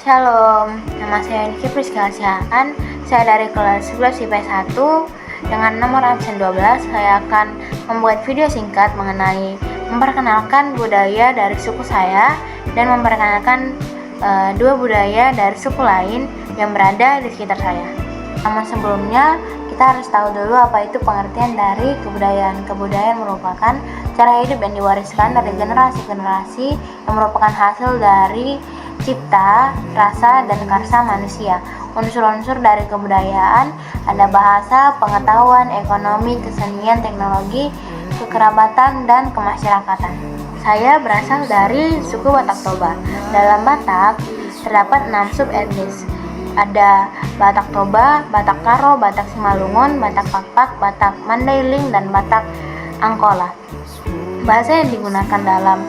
Shalom, nama saya Niki Priska Sihaan. Saya dari kelas 11 IPS 1 dengan nomor absen 12. Saya akan membuat video singkat mengenai memperkenalkan budaya dari suku saya dan memperkenalkan dua budaya dari suku lain yang berada di sekitar saya. Namun sebelumnya, kita harus tahu dulu apa itu pengertian dari kebudayaan. Kebudayaan merupakan cara hidup yang diwariskan dari generasi ke generasi yang merupakan hasil dari cipta, rasa, dan karsa manusia. Unsur-unsur dari kebudayaan ada bahasa, pengetahuan, ekonomi, kesenian, teknologi, kekerabatan, dan kemasyarakatan. Saya berasal dari suku Batak Toba. Dalam Batak terdapat 6 subetnis. Ada Batak Toba, Batak Karo, Batak Simalungun, Batak Pakpak, Batak Mandailing, dan Batak Angkola. Bahasa yang digunakan dalam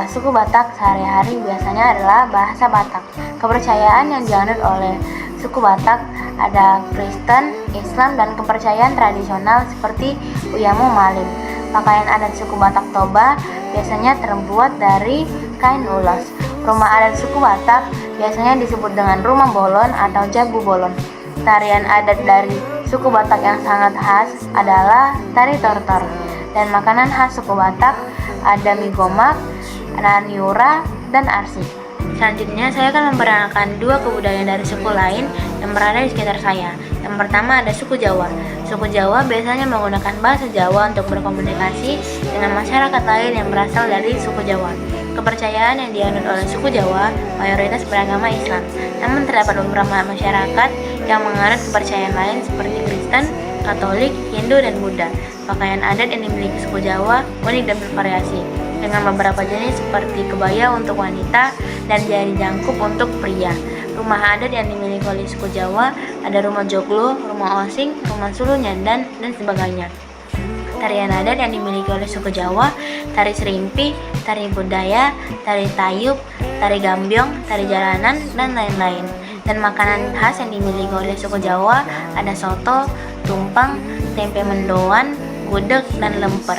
suku Batak sehari-hari biasanya adalah bahasa Batak. Kepercayaan yang dianut oleh suku Batak ada Kristen, Islam, dan kepercayaan tradisional seperti Uyamu Malim. Pakaian adat suku Batak Toba biasanya terbuat dari kain ulos. Rumah adat suku Batak biasanya disebut dengan rumah bolon atau jagu bolon. Tarian adat dari suku Batak yang sangat khas adalah tari tortor. Dan makanan khas suku Batak ada mie gomak, naniura, dan arsik. Selanjutnya saya akan memperkenalkan dua kebudayaan dari suku lain yang berada di sekitar saya. Yang pertama ada suku Jawa. Suku Jawa biasanya menggunakan bahasa Jawa untuk berkomunikasi dengan masyarakat lain yang berasal dari suku Jawa. Kepercayaan yang dianut oleh suku Jawa mayoritas beragama Islam. Namun terdapat beberapa masyarakat yang menganut kepercayaan lain seperti Kristen, Katolik, Hindu, dan Buddha. Pakaian adat yang dimiliki suku Jawa unik dan bervariasi, dengan beberapa jenis seperti kebaya untuk wanita dan jari jangkuk untuk pria. Rumah adat yang dimiliki oleh suku Jawa ada rumah joglo, rumah osing, rumah sulu nyandan, dan sebagainya. Tarian adat yang dimiliki oleh suku Jawa, tari serimpi, tari budaya, tari tayub, tari gambyong, tari jalanan, dan lain-lain. Dan makanan khas yang dimiliki oleh suku Jawa ada soto, tumpang, tempe mendoan, gudeg, dan lemper.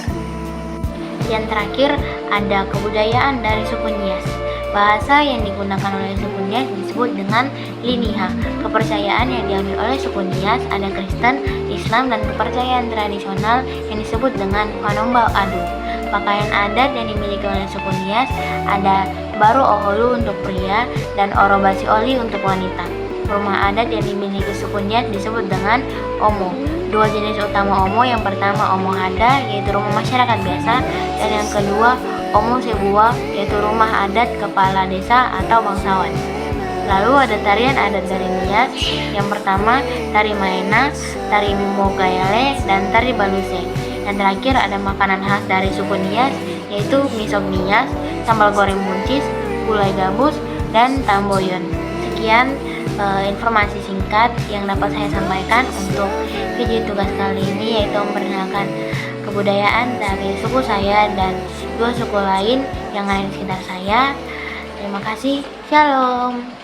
Yang terakhir ada kebudayaan dari suku Nias. Bahasa yang digunakan oleh suku Nias disebut dengan Liniha. Kepercayaan yang diambil oleh suku Nias ada Kristen, Islam, dan kepercayaan tradisional yang disebut dengan Panomba Adu. Pakaian adat yang dimiliki oleh suku Nias ada Baru Oholu untuk pria dan Orobasi Oli untuk wanita. Rumah adat yang dimiliki suku Nias disebut dengan Omo. Dua jenis utama Omo, yang pertama Omo Hada, yaitu rumah masyarakat biasa, dan yang kedua Omo Sebuah, yaitu rumah adat kepala desa atau bangsawan. Lalu ada tarian adat dari Nias, yang pertama tari Maena, tari Mogayale, dan tari Baluse. Dan terakhir ada makanan khas dari suku Nias, yaitu misog Nias, sambal goreng buncis, gulai gabus, dan tamboyon. Sekian informasi singkat yang dapat saya sampaikan untuk video tugas kali ini, yaitu memperkenalkan kebudayaan dari suku saya dan dua suku lain yang ada di sekitar saya. Terima kasih, shalom.